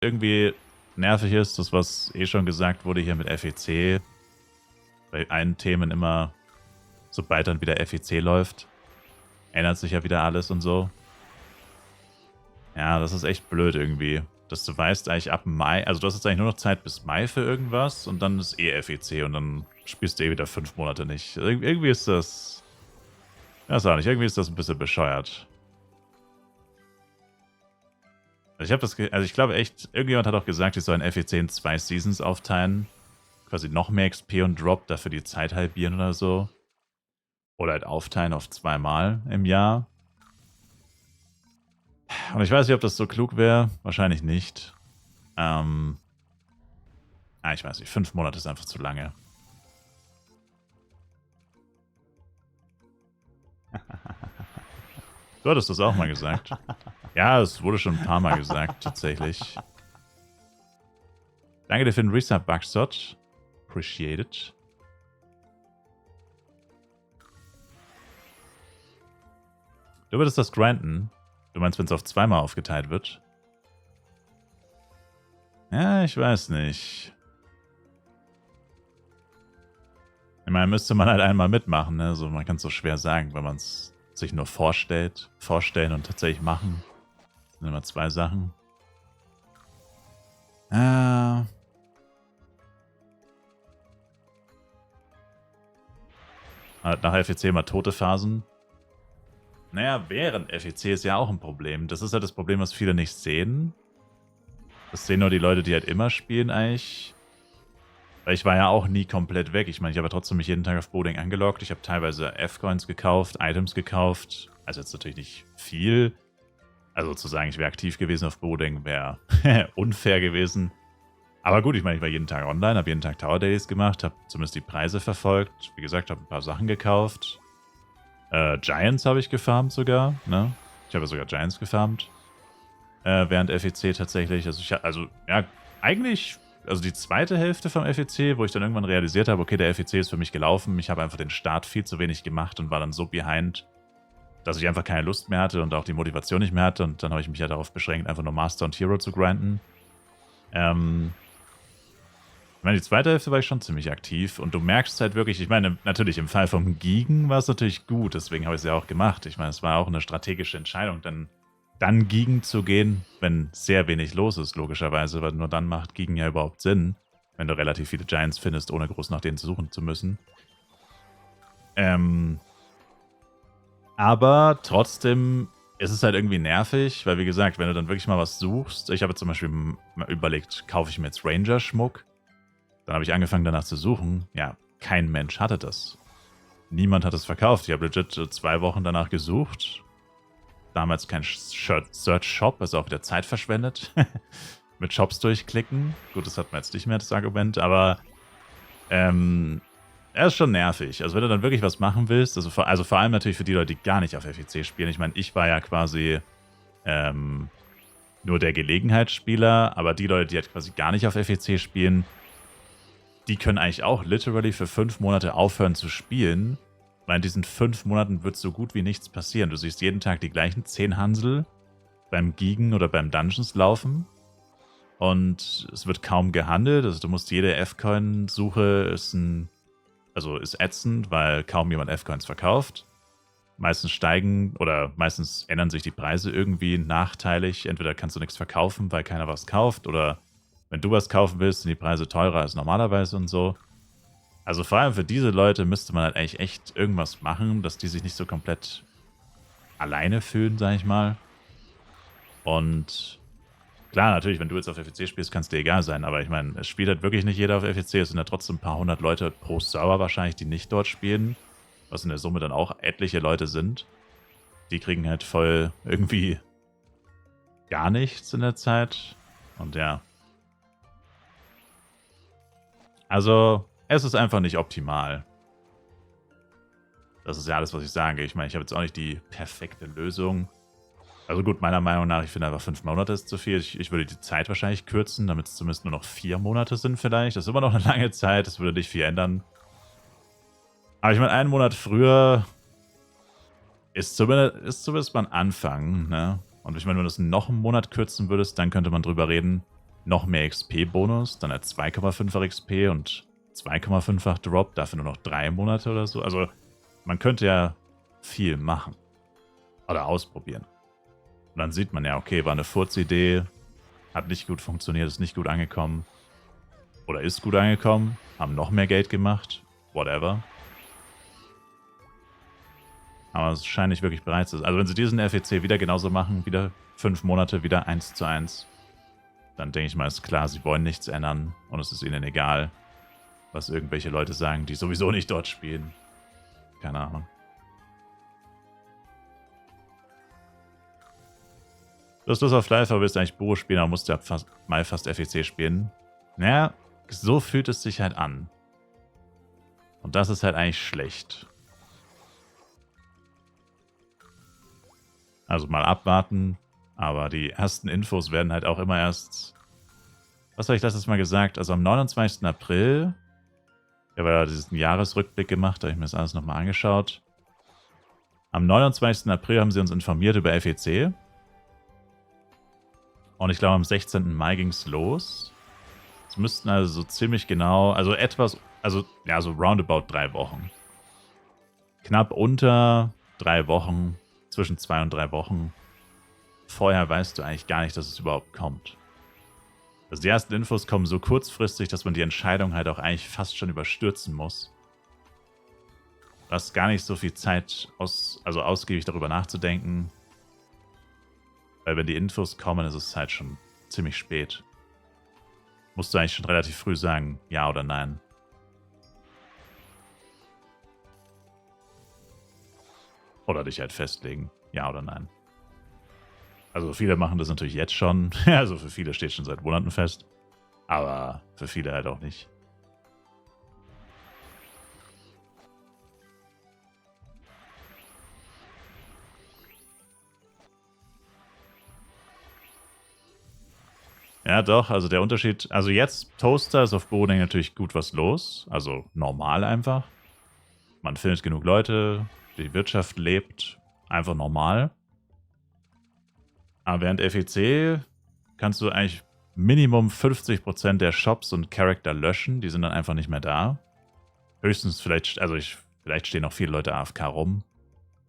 irgendwie nervig ist, das was eh schon gesagt wurde hier mit FEC, bei allen Themen immer, sobald dann wieder FEC läuft, ändert sich ja wieder alles und so. Ja, das ist echt blöd irgendwie, dass du weißt eigentlich ab Mai, also du hast jetzt eigentlich nur noch Zeit bis Mai für irgendwas und dann ist eh FEC und dann spielst du eh wieder 5 Monate nicht. Irgendwie ist das, ja, sag nicht, irgendwie ist das ein bisschen bescheuert. Also ich glaube echt, irgendjemand hat auch gesagt, ich soll ein FEC in 2 Seasons aufteilen. Quasi noch mehr XP und Drop, dafür die Zeit halbieren oder so. Oder halt aufteilen auf 2 Mal im Jahr. Und ich weiß nicht, ob das so klug wäre. Wahrscheinlich nicht. Ich weiß nicht. 5 Monate ist einfach zu lange. Du hattest das auch mal gesagt. Ja, es wurde schon ein paar Mal gesagt, tatsächlich. Danke dir für den Resub, Bugstot. Appreciate it. Du würdest das grinden. Du meinst, wenn es auf 2 Mal aufgeteilt wird? Ja, ich weiß nicht. Ich meine, müsste man halt einmal mitmachen, ne? Also man kann es so schwer sagen, wenn man es sich nur vorstellen und tatsächlich machen. Das sind immer 2 Sachen. Nach FEC immer tote Phasen. Naja, während FEC ist ja auch ein Problem. Das ist halt das Problem, was viele nicht sehen. Das sehen nur die Leute, die halt immer spielen eigentlich. Weil ich war ja auch nie komplett weg. Ich meine, ich habe ja trotzdem mich jeden Tag auf Boding angeloggt. Ich habe teilweise F-Coins gekauft, Items gekauft. Also jetzt natürlich nicht viel. Also zu sagen, ich wäre aktiv gewesen auf Boding, wäre unfair gewesen. Aber gut, ich meine, ich war jeden Tag online, habe jeden Tag Tower Dailies gemacht, habe zumindest die Preise verfolgt. Wie gesagt, habe ein paar Sachen gekauft. Giants habe ich gefarmt sogar, ne? Ich habe sogar Giants gefarmt. Während FEC tatsächlich. Also eigentlich, also die zweite Hälfte vom FEC, wo ich dann irgendwann realisiert habe, okay, der FEC ist für mich gelaufen. Ich habe einfach den Start viel zu wenig gemacht und war dann so behind, dass ich einfach keine Lust mehr hatte und auch die Motivation nicht mehr hatte. Und dann habe ich mich ja darauf beschränkt, einfach nur Master und Hero zu grinden. Ich meine, die zweite Hälfte war ich schon ziemlich aktiv und du merkst halt wirklich, ich meine, natürlich im Fall vom Gigen war es natürlich gut, deswegen habe ich es ja auch gemacht. Ich meine, es war auch eine strategische Entscheidung, denn dann Gigen zu gehen, wenn sehr wenig los ist, logischerweise, weil nur dann macht Gigen ja überhaupt Sinn, wenn du relativ viele Giants findest, ohne groß nach denen suchen zu müssen. Aber trotzdem ist es halt irgendwie nervig, weil wie gesagt, wenn du dann wirklich mal was suchst, ich habe zum Beispiel mal überlegt, kaufe ich mir jetzt Ranger-Schmuck? Dann habe ich angefangen danach zu suchen. Ja, kein Mensch hatte das. Niemand hat es verkauft. Ich habe legit 2 Wochen danach gesucht. Damals kein Search-Shop, also auch wieder Zeit verschwendet. Mit Shops durchklicken. Gut, das hat man jetzt nicht mehr, das Argument, aber er ist schon nervig. Also wenn du dann wirklich was machen willst, also vor allem natürlich für die Leute, die gar nicht auf FEC spielen. Ich meine, ich war ja quasi nur der Gelegenheitsspieler, aber die Leute, die halt quasi gar nicht auf FEC spielen, die können eigentlich auch literally für 5 Monate aufhören zu spielen, weil in diesen 5 Monaten wird so gut wie nichts passieren. Du siehst jeden Tag die gleichen 10 Hansel beim Gigen oder beim Dungeons laufen und es wird kaum gehandelt. Also du musst jede F-Coin-Suche ist ätzend, weil kaum jemand F-Coins verkauft. Meistens meistens ändern sich die Preise irgendwie nachteilig. Entweder kannst du nichts verkaufen, weil keiner was kauft, oder wenn du was kaufen willst, sind die Preise teurer als normalerweise und so. Also vor allem für diese Leute müsste man halt eigentlich echt irgendwas machen, dass die sich nicht so komplett alleine fühlen, sag ich mal. Und klar, natürlich, wenn du jetzt auf FEC spielst, kann es dir egal sein, aber ich meine, es spielt halt wirklich nicht jeder auf FEC. Es sind ja trotzdem ein paar hundert Leute pro Server wahrscheinlich, die nicht dort spielen, was in der Summe dann auch etliche Leute sind. Die kriegen halt voll irgendwie gar nichts in der Zeit. Und ja. Also, es ist einfach nicht optimal. Das ist ja alles, was ich sage. Ich meine, ich habe jetzt auch nicht die perfekte Lösung. Also gut, meiner Meinung nach, ich finde einfach 5 Monate ist zu viel. Ich würde die Zeit wahrscheinlich kürzen, damit es zumindest nur noch 4 Monate sind vielleicht. Das ist immer noch eine lange Zeit, das würde nicht viel ändern. Aber ich meine, 1 Monat früher ist zumindest mal ein Anfang, ne? Und ich meine, wenn du das noch einen Monat kürzen würdest, dann könnte man drüber reden. noch mehr XP-Bonus, dann halt 2,5-fach XP und 2,5-fach Drop, dafür nur noch 3 Monate oder so. Also man könnte ja viel machen. Oder ausprobieren. Und dann sieht man ja, okay, war eine Furzidee, hat nicht gut funktioniert, ist nicht gut angekommen. Oder ist gut angekommen, haben noch mehr Geld gemacht, whatever. Aber es scheint nicht wirklich bereit zu sein. Also wenn sie diesen FEC wieder genauso machen, wieder 5 Monate, wieder 1:1, dann denke ich mal, ist klar, sie wollen nichts ändern und es ist ihnen egal, was irgendwelche Leute sagen, die sowieso nicht dort spielen. Keine Ahnung. Du hast Lust auf Live, aber willst eigentlich Buro spielen, aber musst ja mal fast FEC spielen. Naja, so fühlt es sich halt an. Und das ist halt eigentlich schlecht. Also mal abwarten, aber die ersten Infos werden halt auch immer erst... Was habe ich letztes Mal gesagt? Also am 29. April, ich habe ja diesen Jahresrückblick gemacht, da habe ich mir das alles nochmal angeschaut. Am 29. April haben sie uns informiert über FEC. Und ich glaube, am 16. Mai ging es los. Es müssten also so ziemlich genau, also etwas, also ja, so roundabout 3 Wochen. Knapp unter 3 Wochen, zwischen 2 und 3 Wochen. Vorher weißt du eigentlich gar nicht, dass es überhaupt kommt. Also die ersten Infos kommen so kurzfristig, dass man die Entscheidung halt auch eigentlich fast schon überstürzen muss. Du hast gar nicht so viel Zeit, ausgiebig darüber nachzudenken. Weil wenn die Infos kommen, ist es halt schon ziemlich spät. Musst du eigentlich schon relativ früh sagen, ja oder nein. Oder dich halt festlegen, ja oder nein. Also viele machen das natürlich jetzt schon. Also für viele steht schon seit Monaten fest. Aber für viele halt auch nicht. Ja, doch, also der Unterschied, also jetzt Toaster ist auf Boden natürlich gut was los, also normal einfach. Man findet genug Leute, die Wirtschaft lebt, einfach normal. Aber während FEC kannst du eigentlich Minimum 50% der Shops und Charakter löschen, die sind dann einfach nicht mehr da. Höchstens vielleicht, vielleicht stehen noch viele Leute AFK rum.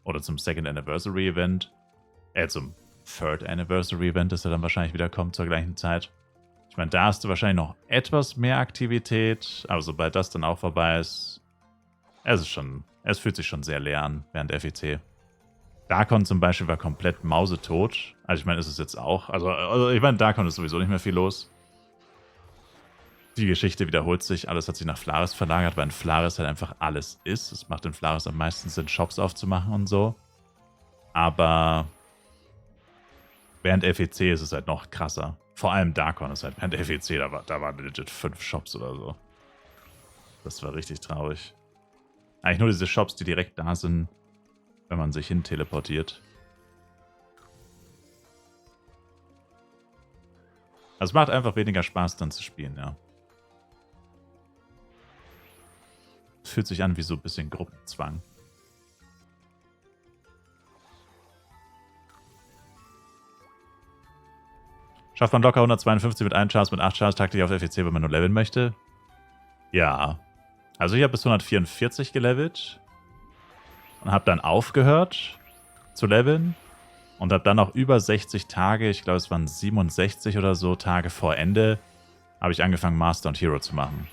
Oder zum Second Anniversary Event. Zum Third Anniversary Event, das ja dann wahrscheinlich wieder kommt zur gleichen Zeit. Ich meine, da hast du wahrscheinlich noch etwas mehr Aktivität, aber sobald das dann auch vorbei ist, es fühlt sich schon sehr leer an während FEC. Darkon zum Beispiel war komplett mausetot. Also ich meine, ist es jetzt auch. Also ich meine, Darkon ist sowieso nicht mehr viel los. Die Geschichte wiederholt sich, alles hat sich nach Flaris verlagert, weil in Flaris halt einfach alles ist. Es macht in Flaris am meisten Sinn, Shops aufzumachen und so. Aber während FEC ist es halt noch krasser. Vor allem Darkon ist halt während FEC, da waren legit 5 Shops oder so. Das war richtig traurig. Eigentlich nur diese Shops, die direkt da sind, wenn man sich hin teleportiert. Also es macht einfach weniger Spaß dann zu spielen, ja. Es fühlt sich an wie so ein bisschen Gruppenzwang. Schafft man locker 152 mit 1 Chance, mit 8 Chance taktisch auf FEC, wenn man nur leveln möchte? Ja. Also ich habe bis 144 gelevelt und habe dann aufgehört zu leveln und habe dann noch über 60 Tage, ich glaube es waren 67 oder so Tage vor Ende, habe ich angefangen Master und Hero zu machen.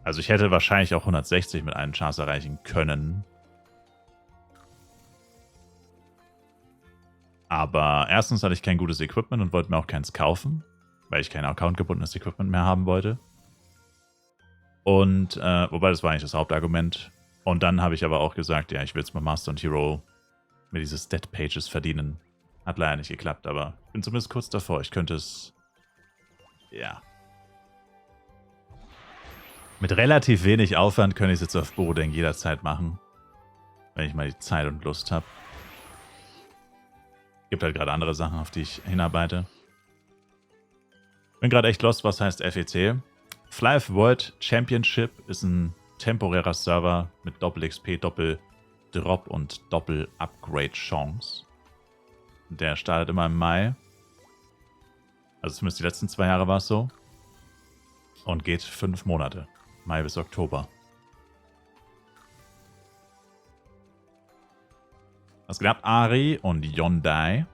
Also ich hätte wahrscheinlich auch 160 mit 1 Chance erreichen können. Aber erstens hatte ich kein gutes Equipment und wollte mir auch keins kaufen, weil ich kein accountgebundenes Equipment mehr haben wollte. Und, wobei das war eigentlich das Hauptargument. Und dann habe ich aber auch gesagt, ja, ich will jetzt mal Master und Hero mit diese Stat-Pages verdienen. Hat leider nicht geklappt, aber bin zumindest kurz davor. Ich könnte es, ja. Mit relativ wenig Aufwand könnte ich es jetzt auf Borodeng jederzeit machen. Wenn ich mal die Zeit und Lust habe. Gibt halt gerade andere Sachen, auf die ich hinarbeite. Bin gerade echt lost, was heißt FEC. Flyf World Championship ist ein temporärer Server mit Doppel-XP, Doppel-Drop und Doppel-Upgrade-Chance. Der startet immer im Mai. Also zumindest die letzten 2 Jahre war es so. Und geht 5 Monate. Mai bis Oktober. Was geht ab? Ari und Yondai.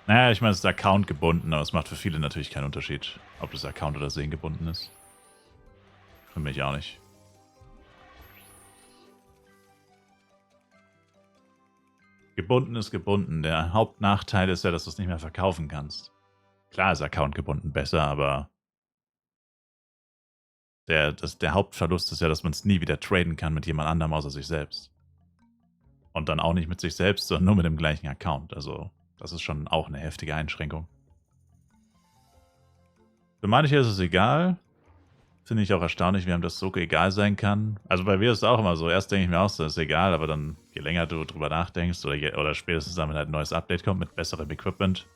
Naja, ich meine, es ist Account gebunden, aber es macht für viele natürlich keinen Unterschied, ob das Account oder Sehen gebunden ist. Für mich auch nicht. Gebunden ist gebunden. Der Hauptnachteil ist ja, dass du es nicht mehr verkaufen kannst. Klar ist Account gebunden besser, aber der Hauptverlust ist ja, dass man es nie wieder traden kann mit jemand anderem außer sich selbst. Und dann auch nicht mit sich selbst, sondern nur mit dem gleichen Account. Also, das ist schon auch eine heftige Einschränkung. Für manche ist es egal. Finde ich auch erstaunlich, wie einem das so egal sein kann. Also bei mir ist es auch immer so. Erst denke ich mir auch so, ist egal, aber dann, je länger du drüber nachdenkst oder spätestens dann, wenn halt ein neues Update kommt mit besserem Equipment,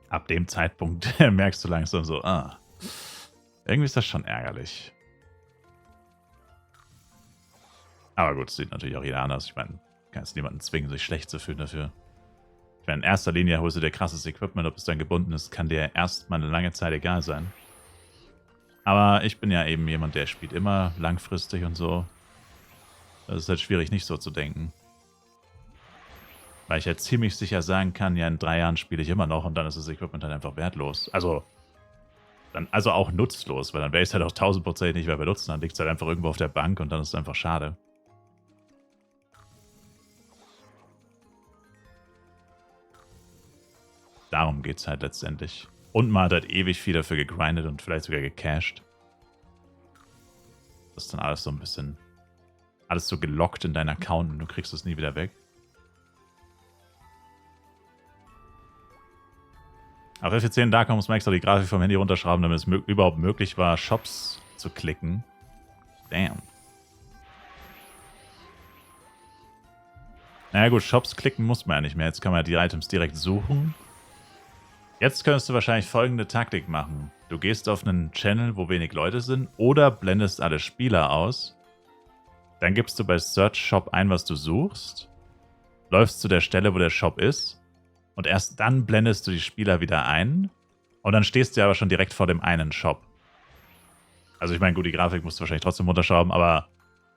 ab dem Zeitpunkt merkst du langsam so, irgendwie ist das schon ärgerlich. Aber gut, es sieht natürlich auch jeder anders. Ich meine, kann jetzt niemanden zwingen, sich schlecht zu fühlen dafür. Ich meine, in erster Linie holst du dir krasses Equipment, ob es dann gebunden ist, kann dir erstmal eine lange Zeit egal sein. Aber ich bin ja eben jemand, der spielt immer langfristig und so. Das ist halt schwierig, nicht so zu denken. Weil ich halt ziemlich sicher sagen kann, ja, in 3 Jahren spiele ich immer noch und dann ist das Equipment halt einfach wertlos. Also auch nutzlos, weil dann werde ich es halt auch 1000% nicht mehr benutzen. Dann liegt es halt einfach irgendwo auf der Bank und dann ist es einfach schade. Darum geht es halt letztendlich. Und man hat halt ewig viel dafür gegrindet und vielleicht sogar gecached. Das ist dann alles so ein bisschen... Alles so gelockt in deinen Account und du kriegst es nie wieder weg. Auf F10 Dark muss man extra die Grafik vom Handy runterschrauben, damit es überhaupt möglich war, Shops zu klicken. Damn. Naja gut, Shops klicken muss man ja nicht mehr. Jetzt kann man ja die Items direkt suchen. Jetzt könntest du wahrscheinlich folgende Taktik machen. Du gehst auf einen Channel, wo wenig Leute sind, oder blendest alle Spieler aus. Dann gibst du bei Search Shop ein, was du suchst. Läufst zu der Stelle, wo der Shop ist. Und erst dann blendest du die Spieler wieder ein. Und dann stehst du aber schon direkt vor dem einen Shop. Also ich meine, gut, die Grafik musst du wahrscheinlich trotzdem runterschrauben, aber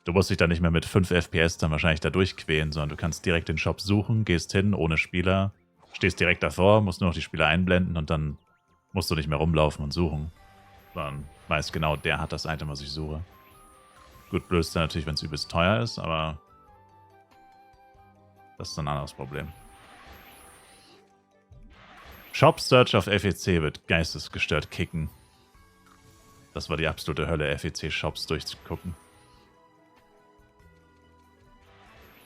du musst dich dann nicht mehr mit 5 FPS dann wahrscheinlich da durchquälen, sondern du kannst direkt den Shop suchen, gehst hin, ohne Spieler, stehst direkt davor, musst nur noch die Spieler einblenden und dann musst du nicht mehr rumlaufen und suchen. Sondern weißt genau, der hat das Item, was ich suche. Gut, blöd ist dann natürlich, wenn es übelst teuer ist, aber das ist ein anderes Problem. Shop Search auf FEC wird geistesgestört kicken. Das war die absolute Hölle, FEC Shops durchzugucken.